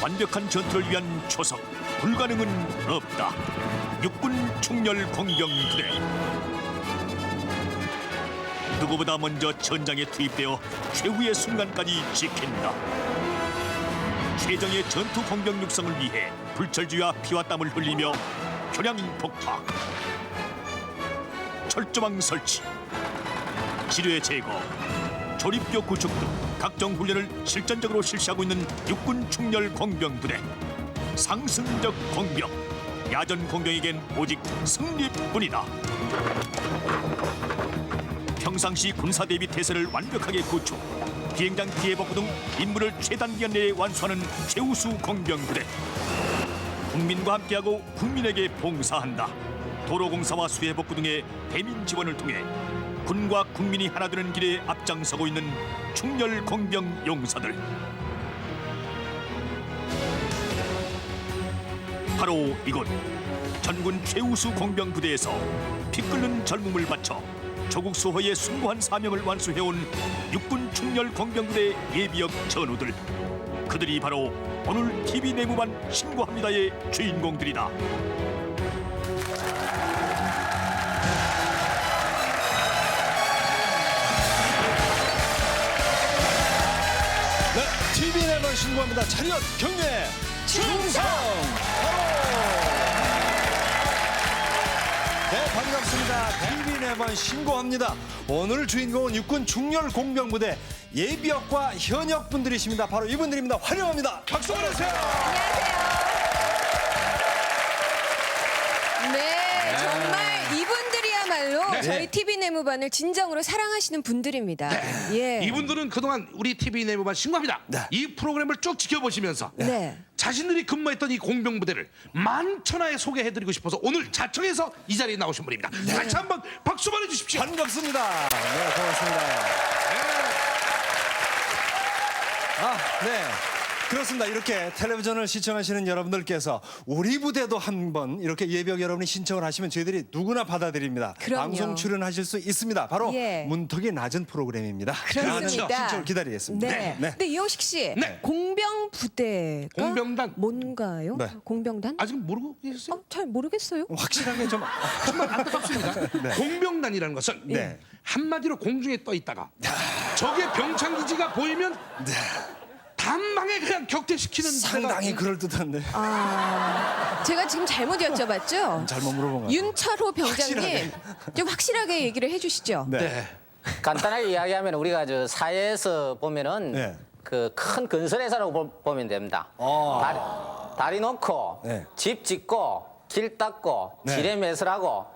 완벽한 전투를 위한 초석, 불가능은 없다. 육군 충렬 공병부대. 누구보다 먼저 전장에 투입되어 최후의 순간까지 지킨다. 최정의 전투 공병 육성을 위해 불철주야 피와 땀을 흘리며 교량 폭파, 철조망 설치, 지뢰 제거, 조립교 구축 등 각종 훈련을 실전적으로 실시하고 있는 육군 충렬 공병부대. 상승적 공병, 야전 공병에겐 오직 승리뿐이다. 평상시 군사 대비 태세를 완벽하게 구축, 비행장 피해 복구 등 임무를 최단 기간 내에 완수하는 최우수 공병부대. 국민과 함께하고 국민에게 봉사한다. 도로공사와 수해복구 등의 대민 지원을 통해 군과 국민이 하나 되는 길에 앞장서고 있는 충렬 공병 용사들. 바로 이곳 전군 최우수 공병부대에서 피 끓는 젊음을 바쳐 조국 수호의 숭고한 사명을 완수해온 육군 충렬 공병부대 예비역 전우들. 그들이 바로 오늘 TV 내무반 신고합니다의 주인공들이다. 네, TV 내무반 신고합니다. 차렷 경례 충성! 네, 반갑습니다. TV 내무반 신고합니다. 오늘 주인공은 육군 충렬 공병부대 예비역과 현역 분들이십니다. 바로 이분들입니다. 환영합니다. 박수 보내주세요. 네, 정말 이분들이야말로 네. 저희 TV 내무반을 진정으로 사랑하시는 분들입니다. 예. 이분들은 그동안 우리 TV 내무반 신고합니다. 네. 이 프로그램을 쭉 지켜보시면서 네. 자신들이 근무했던 이 공병부대를 만천하에 소개해드리고 싶어서 오늘 자청해서 이 자리에 나오신 분입니다. 같이 한번 박수 보내주십시오. 반갑습니다. 네, 고맙습니다. 네. 그렇습니다. 이렇게 텔레비전을 시청하시는 여러분들께서 우리 부대도 한번 이렇게 예비역 여러분이 신청을 하시면 저희들이 누구나 받아드립니다. 그럼요. 방송 출연하실 수 있습니다. 바로 예. 문턱이 낮은 프로그램입니다. 그렇습니다. 신청을 기다리겠습니다. 네. 근데 이용식 씨, 네. 공병부대가 공병단. 뭔가요? 네. 공병단? 아직 모르고 계셨어요? 잘 모르겠어요. 확실하게 좀 정말 안타깝습니다. 공병단이라는 것은 네. 한마디로 공중에 떠 있다가 적의 병창기지가 보이면 단방에 그냥 격퇴시키는 상당히 데가- 그럴듯한데 제가 지금 잘못 여쭤봤죠? 잘못 물어본 것 같아요. 윤철호 병장님, 확실하게. 좀 확실하게 얘기를 해주시죠. 네. 네. 간단하게 이야기하면 우리가 저 사회에서 보면은 네. 그 큰 건설회사라고 보면 됩니다. 다리 놓고 네. 집 짓고 길 닦고 네. 지뢰 매설하고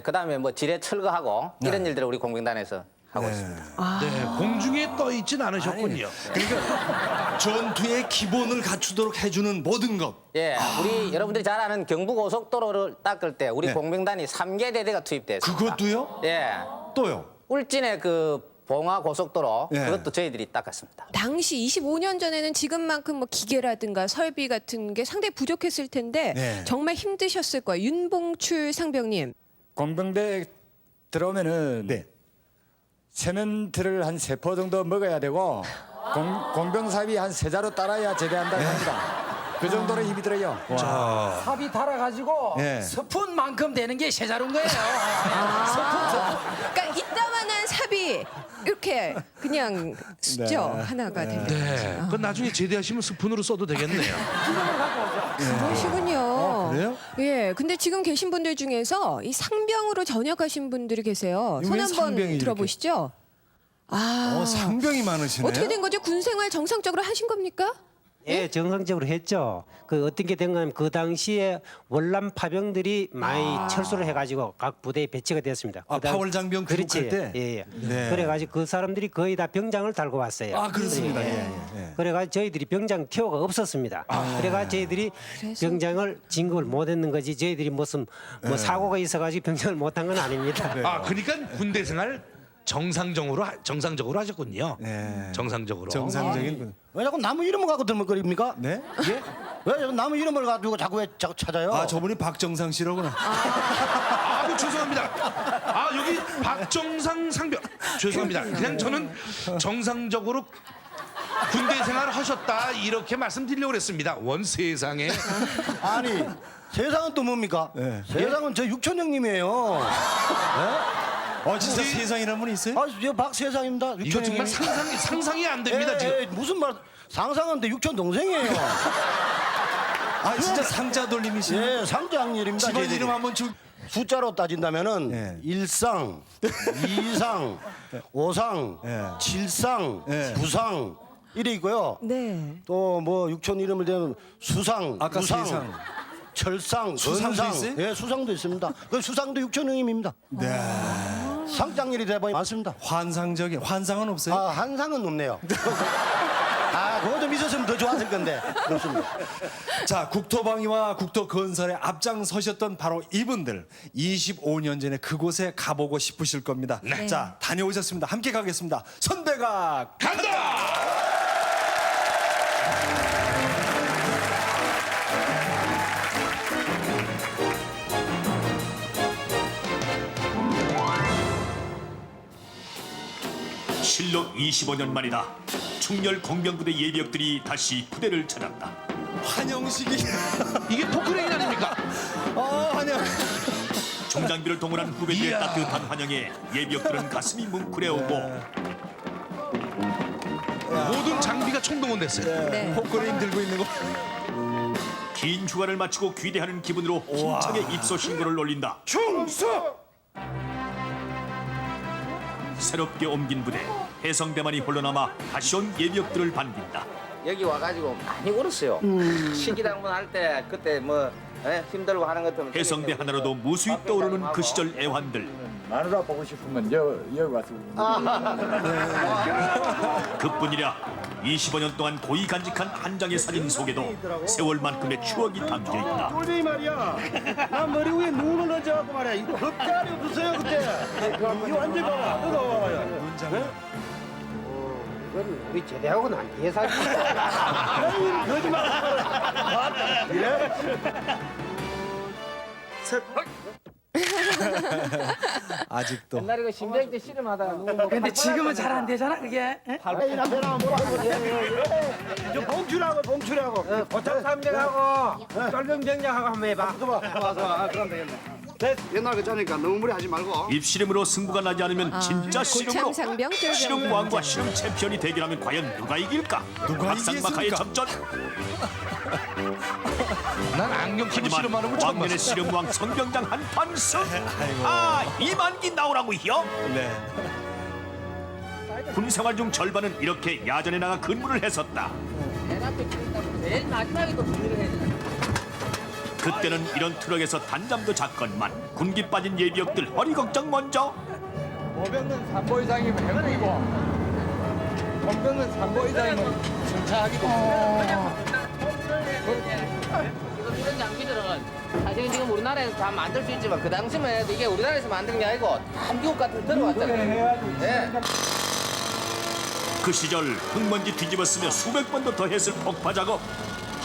그다음에 뭐 지뢰 철거하고 이런 일들을 우리 공병단에서 하고 네. 있습니다. 네, 공중에 떠 있진 않으셨군요. 그러니까 전투의 기본을 갖추도록 해주는 모든 것. 예, 우리 여러분들이 잘 아는 경부고속도로를 닦을 때 우리 네. 공병단이 3개 대대가 투입됐습니다. 그것도요? 예, 또요? 울진의 그 봉화고속도로 예. 그것도 저희들이 닦았습니다. 당시 25년 전에는 지금만큼 뭐 기계라든가 설비 같은 게 상당히 부족했을 텐데 네. 정말 힘드셨을 거예요. 윤봉출 상병님. 공병대 들어오면은 네. 세멘트를 한 3포 정도 먹어야 되고 공병삽이 한 3자루 따라야 제대한다고 합니다. 그 정도로 힘이 들어요. 삽이 달아가지고 네. 스푼만큼 되는 게 세자루인 거예요. 그러니까 이따만한 삽이 이렇게 그냥 숫죠 하나가 되면. 네, 그 나중에 제대하시면 스푼으로 써도 되겠네요. 그러시군요. 그래요? 예, 근데 지금 계신 분들 중에서 이 상병으로 전역하신 분들이 계세요. 이거 손 왜 한번 상병이 들어보시죠. 아, 상병이 많으시네요. 어떻게 된 거죠? 군 생활 정상적으로 하신 겁니까? 예, 정상적으로 했죠. 그 어떻게 된 건 그 당시에 월남 파병들이 많이 철수를 해가지고 각 부대에 배치가 되었습니다. 아, 그다음- 파월 장병 그렇지. 귀국할 때? 예, 예. 네. 그래가지고 그 사람들이 거의 다 병장을 달고 왔어요. 아, 그렇습니다. 예. 예, 예. 그래가지고 저희들이 병장 티오가 없었습니다. 그래가 저희들이 병장을 진급을 못했는 거지. 저희들이 무슨 뭐 사고가 있어가지고 병장을 못한 건 아닙니다. 아, 그러니까 군대 생활 정상적으로 하셨군요. 네. 정상적으로. 정상적인 분. 왜 자꾸 나무 이름을 갖고 들먹거립니까? 네? 예? 왜 자꾸 나무 이름을 가지고 자꾸 찾아요? 아, 저분이 박정상 씨로구나. 아, 죄송합니다. 아, 여기 박정상 상병. 죄송합니다. 그냥 저는 정상적으로 군대 생활을 하셨다 이렇게 말씀드리려고 했습니다. 원 세상에. 아니 세상은 또 뭡니까? 세상은 저 육천 형님이에요. 진짜 세상이라는 분이 있어요? 아, 저 박세상입니다. 이거 육천 정말 형님. 상상이 안 됩니다 지금. 무슨 말? 상상한데 육천 동생이에요. 진짜 상자 돌림이시네. 예, 상장일입니다. 집안 이름 한번 숫자로 따진다면은 예. 1상, 2상, 5상, 예. 7상, 예. 9상 이래 있고요. 네. 또 뭐 육천 이름을 대면 수상, 아까 우상, 세상. 철상, 수상도 건상. 있어요? 예, 수상도 있습니다. 그 수상도 육천 형님입니다. 네. 상장일이 대번이 많습니다. 환상은 없어요? 한상은 없네요. 그거 좀 있었으면 더 좋았을 건데 없습니다. 자, 국토방위와 국토건설에 앞장서셨던 바로 이분들 25년 전에 그곳에 가보고 싶으실 겁니다. 자, 다녀오셨습니다. 함께 가겠습니다. 선배가 간다. 실록 25년 만이다. 충렬 공병부대 예비역들이 다시 부대를 찾았다. 환영식이 이게 포크레인 아닙니까? 환영. 중장비를 동원한 후배들의 이야. 따뜻한 환영에 예비역들은 가슴이 뭉클해오고 모든 장비가 총동원됐어요. 네. 포크레인 들고 있는 거. 긴 휴가를 마치고 귀대하는 기분으로 힘차게 입소 신고를 올린다. 충수. 새롭게 옮긴 부대 해성대만이 홀로 남아 다시 온 예비역들을 반긴다. 여기 와가지고 많이 울었어요. 신기당문 할 때 그때 뭐 힘들고 하는 것 때문에 해성대 하나로도 무수히 떠오르는 그 시절 애환들. 마누라 보고 싶으면 여기 와서 그뿐이라 25년 동안 고이 간직한 한 장의 사진 속에도 세월만큼의 추억이 담겨 있다. 꼴뱅이 말이야. 나 머리 위에 눈을 얹어갖고 말이야. 이거 흡자리 없었어요 그때. 이거 완전 봐. 뜨거워요. 이건 우리 제대하고는 안 뒤에 살지. 거짓말. 그래? 아직도. 옛날에 그 신병 때 씨름하다가 누구 뭐 근데 지금은 잘 안 되잖아 그게. 이 남편아 뭐라고 좀 봉출하고 봉출하고. 고참삼병하고 쫄병병장하고 한번 해봐. 그럼 되겠네. 옛날 그자니까 너무 무리하지 말고. 입씨름으로 승부가 나지 않으면 진짜 씨름으로 고참상병, 쫄병병장. 씨름왕과 씨름 챔피언이 대결하면 과연 누가 이길까? 누가 막상막하의 이기겠습니까? 접전. 난 안경 끼고 하지만 씨름하는 걸 처음 왕년의 봤어. 씨름왕 성병장 한판 승. 이만기 나오라고요? 네. 군 생활 중 절반은 이렇게 야전에 나가 근무를 했었다. 제일 마지막에 또 준비를 해야 돼. 그때는 이런 트럭에서 단잠도 잤건만 군기 빠진 예비역들 허리 걱정 먼저. 보병은 3보 이상이면 행복이고 공병은 3보 이상이면 승차하기도 이런 장비들은 사실은 지금 우리나라에서 다 만들 수 있지만 그 당시만 해도 이게 우리나라에서 만든 게 아니고 한국 같은 거 들어왔잖아요. 네. 그 시절 흙먼지 뒤집어쓰며 수백 번도 더 했을 폭파 작업.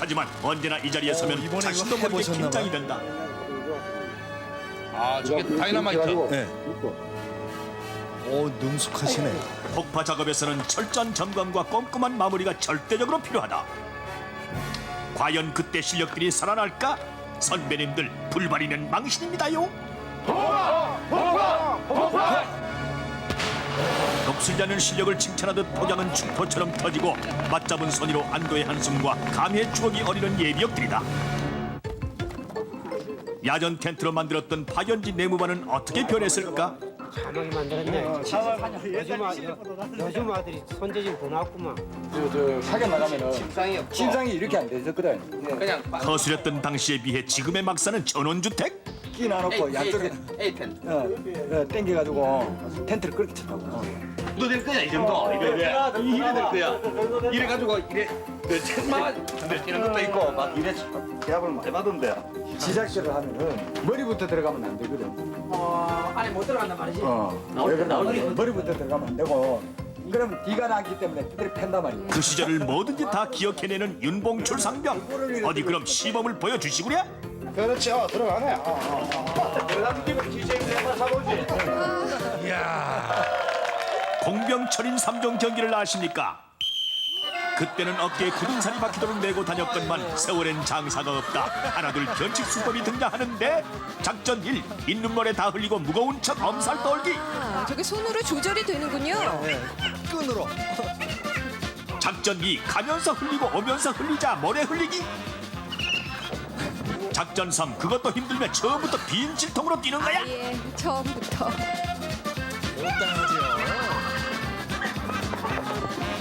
하지만 언제나 이 자리에 서면 이번에 자신도 이거 모르게 해보셨나 긴장이 봐요. 된다. 저게 다이너마이트. 네. 능숙하시네. 폭파 작업에서는 철저한 점검과 꼼꼼한 마무리가 절대적으로 필요하다. 과연 그때 실력들이 살아날까? 선배님들 불발이는 망신입니다요. 녹슬지 않은 실력을 칭찬하듯 폭양은 축포처럼 터지고 맞잡은 손으로 안도의 한숨과 감회의 추억이 어리는 예비역들이다. 야전 텐트로 만들었던 파견지 내무반은 어떻게 변했을까? 참하게 만들었네. 요즘 아들이 손재질 더 나왔구만. 저 사격 나가면은 심상이 이렇게 안 되었거든. 그냥 거슬렸던 당시에 비해 지금의 막사는 전원주택? 끼 나놓고 양쪽에 에이텐. 땡겨가지고 텐트를 그렇게 쳤다고. 될 거야 이 정도 이래 될 거야 이래 가지고 이래 책만 이런 것도 있고 막 이래 계약을 많이 받은데 시작대를 하면은 머리부터 들어가면 안 되거든. 안에 못 들어간단 말이지. 왜 그러냐면 머리부터 들어가면 안 되고 그러면 뒤가 나기 때문에 그들이 팬단 말이야. 그 시절을 뭐든지 다 기억해내는 윤봉출 상병. 어디 그럼 시범을 보여주시구려? 그렇죠. 들어가네. 들어가는 김에 기재를 한번 사보지. 공병철인 3종 경기를 아십니까? 그때는 어깨에 굳은 살이 박히도록 메고 다녔건만 세월엔 장사가 없다. 하나둘 변칙 수법이 등장하는데 작전 1. 있는 다 흘리고 무거운 척 엄살 떨기. 아, 저게 손으로 조절이 되는군요. 네. 끈으로. 작전 2. 가면서 흘리고 오면서 흘리자 모래 흘리기. 작전 3. 그것도 힘들면 처음부터 빈 질통으로 뛰는 거야. 예, 처음부터.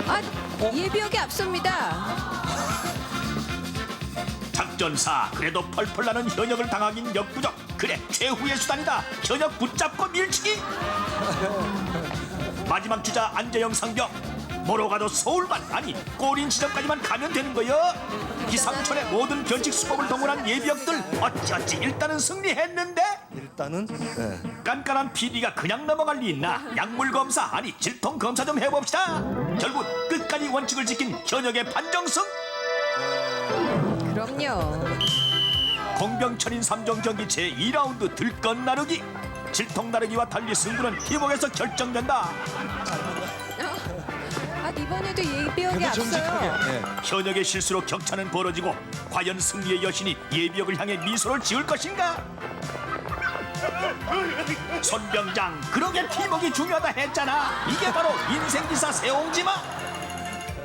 아, 예비역이 앞섭니다. 작전 4. 그래도 펄펄 나는 현역을 당하긴 역부족. 그래 최후의 수단이다. 현역 붙잡고 밀치기. 마지막 주자 안재영 상병. 뭐로 가도 서울만 아니 골인 지점까지만 가면 되는 거요. 기상천의 모든 변칙 수법을 동원한 예비역들 어찌어찌 일단은 승리했는데 일단은 네. 깐깐한 PD가 그냥 넘어갈 리 있나. 약물 검사 아니 질통 검사 좀 해봅시다. 결국 끝까지 원칙을 지킨 현역의 판정승. 그럼요. 공병천인 3종 경기 제2라운드 들건 나르기. 질통 나르기와 달리 승부는 희복에서 결정된다. 아, 이번에도 예비역이 근데 정직하게. 앞서요. 네. 현역의 실수로 격차는 벌어지고 과연 승리의 여신이 예비역을 향해 미소를 지을 것인가? 손병장 그러게 팀워크가 중요하다 했잖아. 이게 바로 인생기사 세옹지마.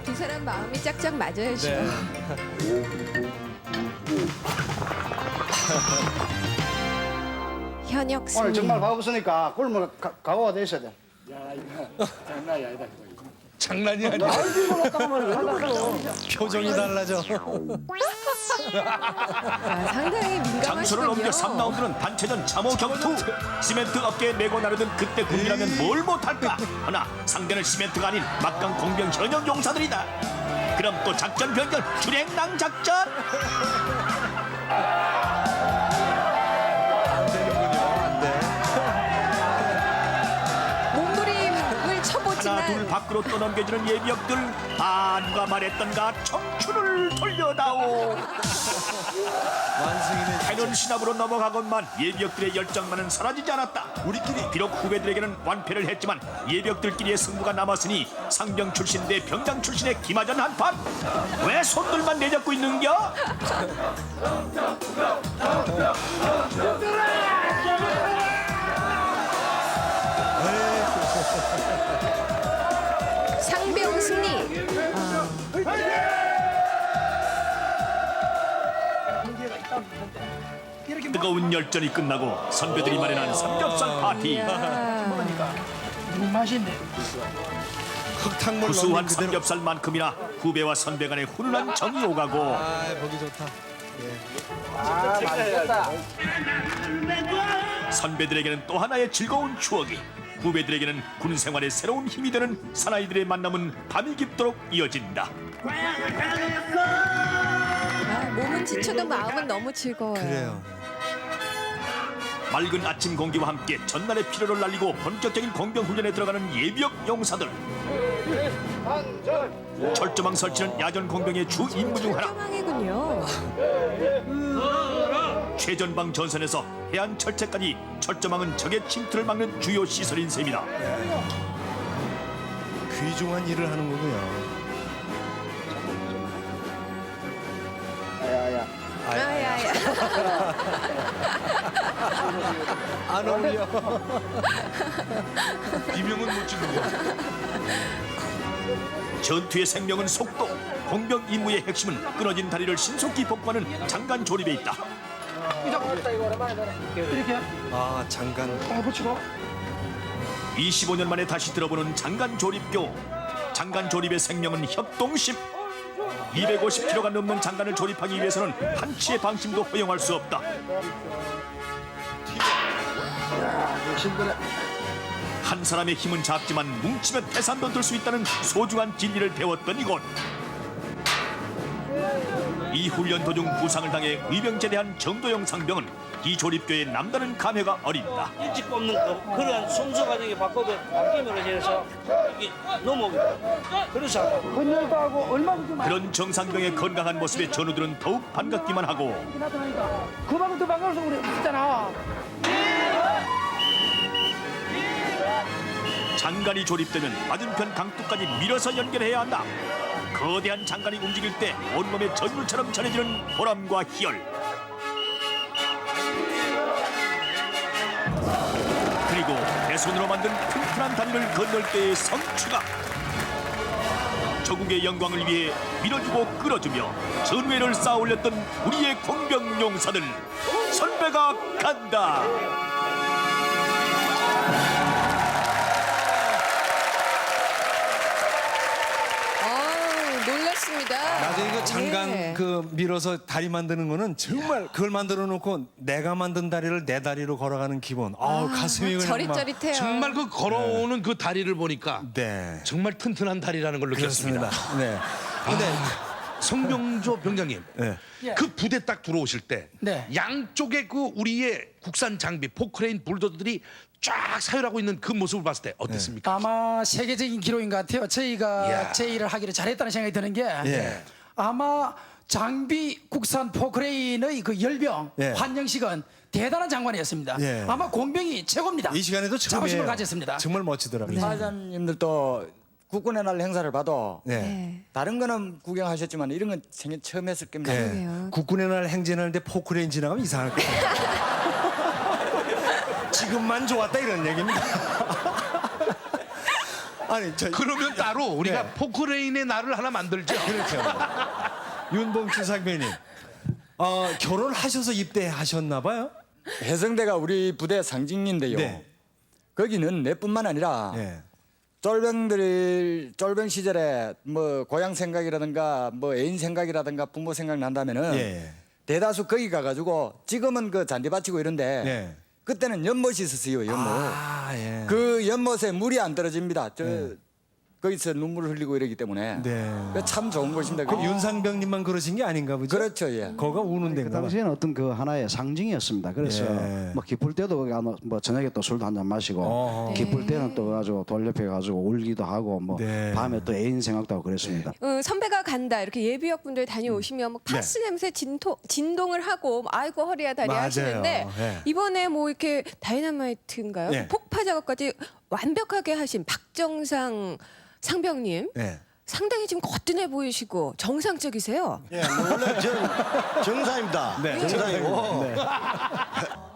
두 사람 마음이 짝짝 맞아야죠. 현역 승리. 오늘 정말 바쁘으니까 굶어 각오가 돼 있어야 돼. 장난이 아니야. 표정이 달라져. 아, 상당히 장소를 옮겨 민감하시군요. 3라운드는 단체전 참호 격투. 시멘트 업계에 메고 나르던 그때 군이라면 뭘 못할까. 하나 상대는 시멘트가 아닌 막강 공병 현역 용사들이다. 그럼 또 작전 변경 주랭랑 작전. 몸부림을 쳐보지만 하나 둘 밖으로 떠넘겨주는 예비역들. 아 누가 말했던가 청춘을 돌려다오. 완승이네. 패는 신압으로 넘어가건만 예비역들의 열정만은 사라지지 않았다. 우리끼리 비록 후배들에게는 완패를 했지만 예비역들끼리의 승부가 남았으니 상병 출신 대 병장 출신의 기마전 한판. 왜 손들만 내잡고 있는겨? 상병 승리. 뜨거운 열전이 끝나고 선배들이 마련한 삼겹살 파티. 맛있네. 흙탕물 구수한 넣는 그대로. 삼겹살만큼이나 후배와 선배 간의 훈훈한 정이 오가고 아, 보기 좋다. 아, 맛있겠다. 선배들에게는 또 하나의 즐거운 추억이, 후배들에게는 군 생활의 새로운 힘이 되는 사나이들의 만남은 밤이 깊도록 이어진다. 아, 몸은 지쳐도 마음은 너무 즐거워요. 그래요. 맑은 아침 공기와 함께 전날의 피로를 날리고 본격적인 공병 훈련에 들어가는 예비역 용사들. 철조망 설치는 야전 공병의 주 임무 중 하나. 철조망이군요. 최전방 전선에서 해안 철책까지 철조망은 적의 침투를 막는 주요 시설인 셈이다. 귀중한 일을 하는 거고요. 야야야. 아야야. 안 어울려. 비명은 못 지르고. 전투의 생명은 속도. 공병 임무의 핵심은 끊어진 다리를 신속히 복구하는 장관 조립에 있다. 이렇게 아, 장관. 붙이고. 25년 만에 다시 들어보는 장관 조립교. 장관 조립의 생명은 협동심. 250kg가 넘는 장관을 조립하기 위해서는 한치의 방심도 허용할 수 없다. 한 사람의 힘은 작지만 뭉치면 태산도 들 수 있다는 소중한 진리를 배웠던 이곳. 이 훈련 도중 부상을 당해 의병제대한 정도영 상병은 이 조립교의 남다른 감회가 어린다. 일찍 뽑는 그런 순서 과정이 바꿔도 바뀌면 해서 이게 넘어오게. 그래서 헌혈도 하고 얼마든지 그런 정상병의 건강한 모습에 전우들은 더욱 반갑기만 하고 그만큼 더 반가워서 우리 있잖아. 장관이 조립되면 맞은편 강둑까지 밀어서 연결해야 한다. 거대한 장관이 움직일 때 온몸에 전율처럼 전해지는 보람과 희열. 그리고 대손으로 만든 튼튼한 다리를 건널 때의 성취감. 조국의 영광을 위해 밀어주고 끌어주며 전우회를 쌓아 올렸던 우리의 공병 용사들. 선배가 간다. 놀랐습니다. 맞아, 이거 장관 네. 그 밀어서 다리 만드는 거는 정말 그걸 만들어 놓고 내가 만든 다리를 내 다리로 걸어가는 기분. 가슴이 그냥 막. 저릿저릿해요. 정말 그 걸어오는 그 다리를 보니까 네. 정말 튼튼한 다리라는 걸 느꼈습니다. 그렇습니다. 네. 근데 성병조 병장님, 네. 그 부대 딱 들어오실 때 네. 양쪽에 그 우리의 국산 장비 포크레인 불도저들이 쫙 사열하고 있는 그 모습을 봤을 때 어땠습니까? 아마 세계적인 기록인 것 같아요. 저희가 이야. 제 일을 하기를 잘했다는 생각이 드는 게 예. 아마 장비 국산 포크레인의 그 열병 예. 환영식은 대단한 장관이었습니다. 예. 아마 공병이 최고입니다. 이 시간에도 자부심을 처음이에요. 가졌습니다. 정말 멋지더라고요. 사장님들도 국군의 날 행사를 봐도 네. 다른 거는 구경하셨지만 이런 건 생애 처음 했을 겁니다. 네. 국군의 날 행진하는데 포크레인 지나가면 이상할 거예요. 지금만 좋았다 이런 얘기입니다. 아니, 그러면 따로 우리가 네. 포크레인의 날을 하나 만들죠. 그렇죠. 윤봉춘 상병님, 결혼하셔서 입대하셨나 봐요? 해성대가 우리 부대 상징인데요. 네. 거기는 내뿐만 아니라 네. 쫄병 시절에 뭐 고향 생각이라든가 뭐 애인 생각이라든가 부모 생각 난다면은 예. 대다수 거기 가가지고 지금은 그 잔디 받치고 이런데 네. 그때는 연못이 있었어요. 연못. 예. 그 연못에 물이 안 떨어집니다. 거기서 눈물을 흘리고 이러기 때문에 네. 참 좋은 곳입니다. 그 윤상병님만 그러신 게 아닌가 보죠? 그렇죠, 예. 거가 우는 그 데인가 봐요. 당시에는 어떤 그 하나의 상징이었습니다. 그래서 예. 뭐 기쁠 때도 거기 가서 뭐 저녁에 또 술도 한잔 마시고 기쁠 때는 또 가지고 돌 옆에 가지고 울기도 하고 뭐 네. 밤에 또 애인 생각도 하고 그랬습니다. 선배가 간다 이렇게 예비역 분들 다녀오시면 막 파스 냄새 진동을 하고 아이고 허리야 다리 맞아요. 하시는데 예. 이번에 뭐 이렇게 다이너마이트인가요? 예. 폭파 작업까지 완벽하게 하신 박정상 상병님 네. 상당히 지금 거뜬해 보이시고 정상적이세요. 예, 뭐 원래 저는 정상입니다. 네. 정상이고 네.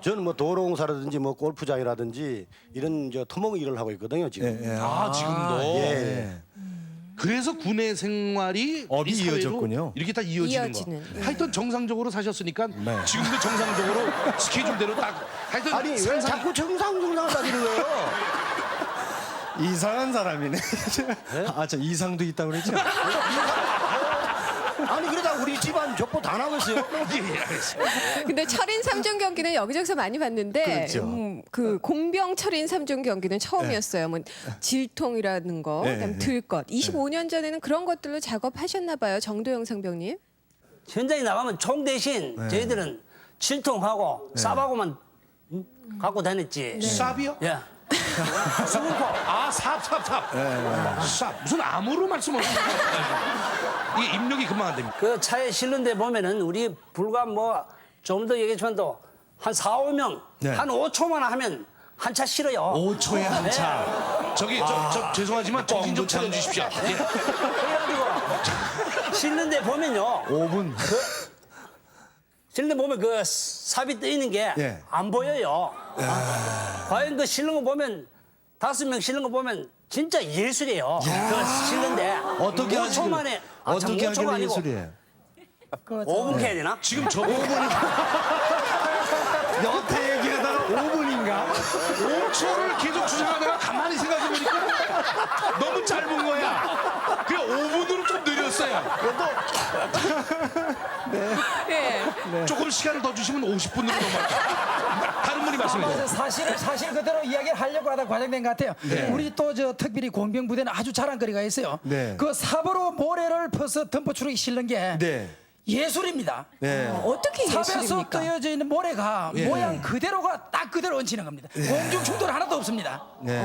저는 뭐 도로공사라든지 뭐 골프장이라든지 이런 토목 일을 하고 있거든요 지금. 예, 예. 지금도. 예. 그래서 군의 생활이 업이 이 사회로 이어졌군요. 이렇게 다 이어지는 거. 하여튼 정상적으로 사셨으니까 지금도 정상적으로 스케줄대로 딱. 하여튼 아니 왜 자꾸 정상 따지는 거예요? 이상한 사람이네. 저 이상도 있다고 그랬죠? 아니 그러다 우리 집안 족보 다 나고 있어요. 근데 철인 3종 경기는 여기저기서 많이 봤는데 그렇죠. 그 공병 철인 3종 경기는 처음이었어요. 뭐 질통이라는 거, 네, 그다음 네. 들것. 25년 전에는 그런 것들로 작업하셨나 봐요. 정도영 상병님. 현장에 나가면 총 대신 저희들은 칠통하고 쌉하고만 갖고 다녔지. 쌉이요? 예. 삽. 삽. 무슨 암으로 말씀하시는 거예요? 이 입력이 금방 안 됩니다. 그 차에 실는데 보면은 우리 불과 뭐 좀 더 얘기했지만 또 한 4, 5명 네. 한 5초만 하면 한 차 실어요. 5초에 한 차. 저기 저 죄송하지만 정신 좀 차려주십시오. 예. 그래가지고 실는데 보면요. 5분. 실는데 보면 그 삽이 떠 있는 게 안 예. 보여요. 과연 그 실는 거 보면 5명 실는 거 보면 진짜 예술이에요. 그 실는데 어떻게 5초 만에 어떻게 5초가 하길래 아니고 예술이에요? 5분 해야 되나? 지금 저 5여태 얘기하다가 5분인가? 5초를 계속 주장하다가 가만히 생각해보니까 너무 짧은 거야. 그냥 5분으로 좀 느렸어요. 조금 시간을 더 주시면 50분으로 넘어갈게요. 다른 분이 말씀해 주세요. 사실 그대로 이야기를 하려고 하다 과장된 것 같아요. 우리 또 저 특별히 공병 부대는 아주 자랑거리가 있어요. 네. 그 삽으로 모래를 퍼서 덤퍼추르기 실는 게 네. 예술입니다. 네. 어떻게 삽에서 예술입니까? 떠여져 있는 모래가 모양 그대로가 딱 그대로 얹히는 겁니다. 공중 충돌 하나도 없습니다. 네.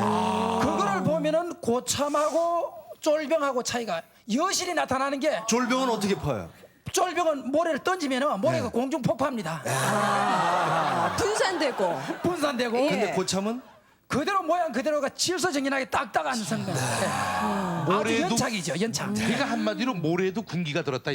그거를 보면은 고참하고 쫄병하고 차이가 여실히 나타나는 게 졸병은 어떻게 퍼요? 쫄병은 모래를 던지면은 모래가 공중 폭파합니다. 분산되고. 분산되고 예. 근데 고참은? 그대로 모양 그대로가 질서정연하게 딱딱한 성명. 아주 연착이죠, 연착. 그러니까 한마디로 모래에도 군기가 들었다.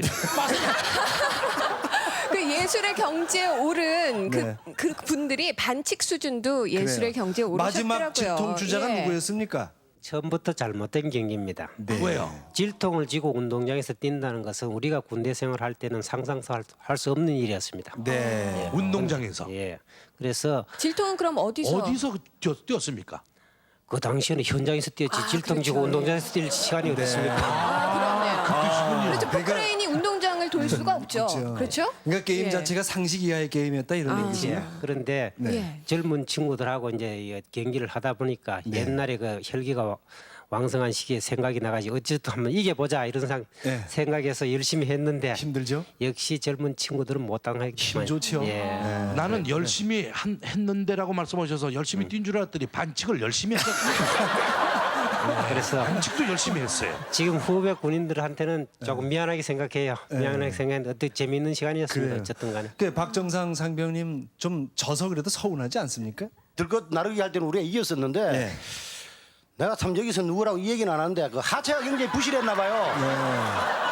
그 예술의 경지에 오른 그 분들이 반칙 수준도 예술의 그래요. 경지에 오르셨더라고요. 마지막 질통 주자가 예. 누구였습니까? 처음부터 잘못된 경기입니다. 왜요? 질통을 지고 운동장에서 뛴다는 것은 우리가 군대 생활할 때는 상상도 할 수 없는 일이었습니다. 네. 운동장에서. 예. 그래서 질통은 그럼 어디서? 뛰었습니까? 그 당시에는 현장에서 뛰었지 질통 지고 운동장에서 뛸 시간이 어딨습니까? 그렇죠. 포크레인이 운동장을 돌 수가 없죠. 그렇죠? 그러니까 게임 예. 자체가 상식 이하의 게임이었다 이런 얘기죠. 예. 그런데 네. 젊은 친구들하고 이제 이 경기를 하다 보니까 옛날에 그 혈기가 왕성한 시기에 생각이 나가지고 어쨌든 한번 이겨보자 이런 네. 생각해서 열심히 했는데 힘들죠? 역시 젊은 친구들은 못 당하겠지만 힘 좋죠. 예. 나는 열심히 했는데라고 말씀하셔서 열심히 뛴 줄 알았더니 반칙을 열심히 하셨습니다. 그래서 반칙도 열심히 했어요. 지금 후배 군인들한테는 조금 미안하게 생각해요. 미안하게 생각했는데 어떻게 재미있는 시간이었습니다. 그래요. 어쨌든 간에. 그 박정상 상병님 좀 져서 그래도 서운하지 않습니까? 들것 나르기 할 때는 우리가 이겼었는데 네. 내가 참 여기서 누구라고 이 얘기는 안 하는데 그 하체가 굉장히 부실했나 봐요.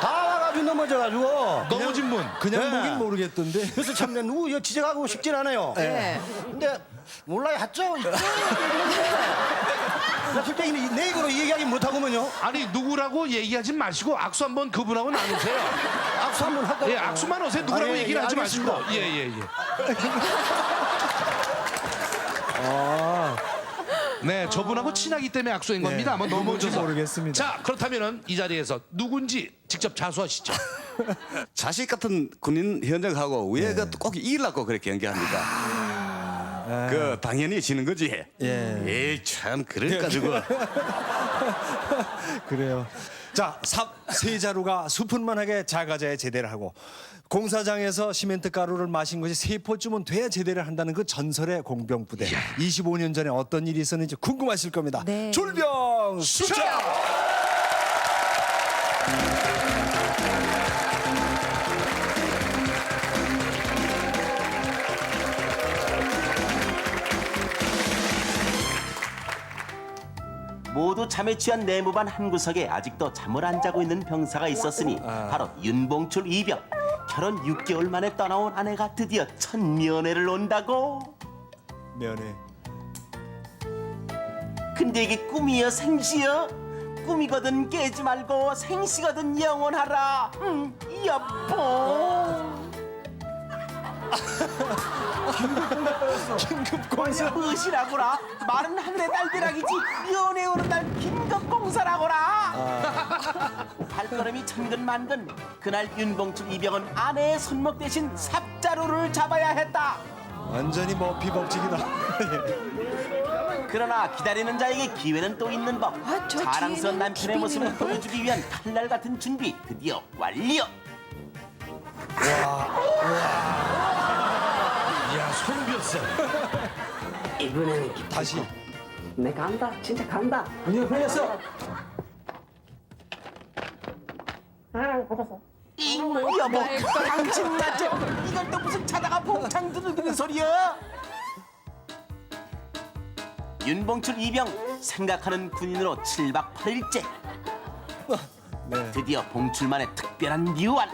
다 와가지고 넘어져가지고 넘어진 분. 그냥 네. 보긴 모르겠던데. 그래서 참 내가 누구 이거 지적하고 싶진 않아요. 네. 근데 몰라요. 하죠. 나 솔직히 내 입으로 얘기하기 못하고만요. 아니 누구라고 얘기하지 마시고 악수 한번 그분하고 나누세요. 악수 한번 할까요? 예, 악수만 오세요. 누구라고 아, 예, 얘기를 예, 하지 알겠습니다. 마시고. 예. 네, 저분하고 친하기 때문에 악수인 겁니다. 한번 누군지 넘어져서. 모르겠습니다. 자, 그렇다면은 이 자리에서 누군지 직접 자수하시죠. 자식 같은 군인 현장하고 왜 꼭 이기려고 그렇게 연기합니까? 그 당연히 지는 거지. 에이 참 그럴 가지고. 그래요. 자, 세 자루가 수푼만하게 자가자에 제대를 하고 공사장에서 시멘트 가루를 마신 것이 세 포쯤은 돼야 제대를 한다는 그 전설의 공병 부대. 25년 전에 어떤 일이 있었는지 궁금하실 겁니다. 네. 졸병 수차! 모두 잠에 취한 내무반 한 구석에 아직도 잠을 안 자고 있는 병사가 있었으니 바로 윤봉출 이병. 결혼 6개월 만에 떠나온 아내가 드디어 첫 면회를 온다고. 면회. 근데 이게 꿈이여 생시여? 꿈이거든 깨지 말고 생시거든 영원하라. 여보. 긴급공사. 무엇이라고라? 말은 하늘의 딸벼락이지 연애 오는 날 긴급공사라고라. 발걸음이 천근만근. 그날 윤봉출 이병은 아내의 손목 대신 삽자루를 잡아야 했다. 완전히 머피 법칙이다. 그러나 기다리는 자에게 기회는 또 있는 법. 저 자랑스러운 뒤에는 남편의 모습을 기빈이라고? 보여주기 위한 칼날 같은 준비 드디어 완료. 야, 손비었어. 이번에는 다시. 내가 간다. 진짜 간다. 아니요, 흘렸어. 여보, 당신 맞죠? 이걸 또 무슨 자다가 봉창 두들기는 소리야? 윤봉출 이병 생각하는 군인으로 7박 8일째. 드디어 봉출만의 특별한 묘안.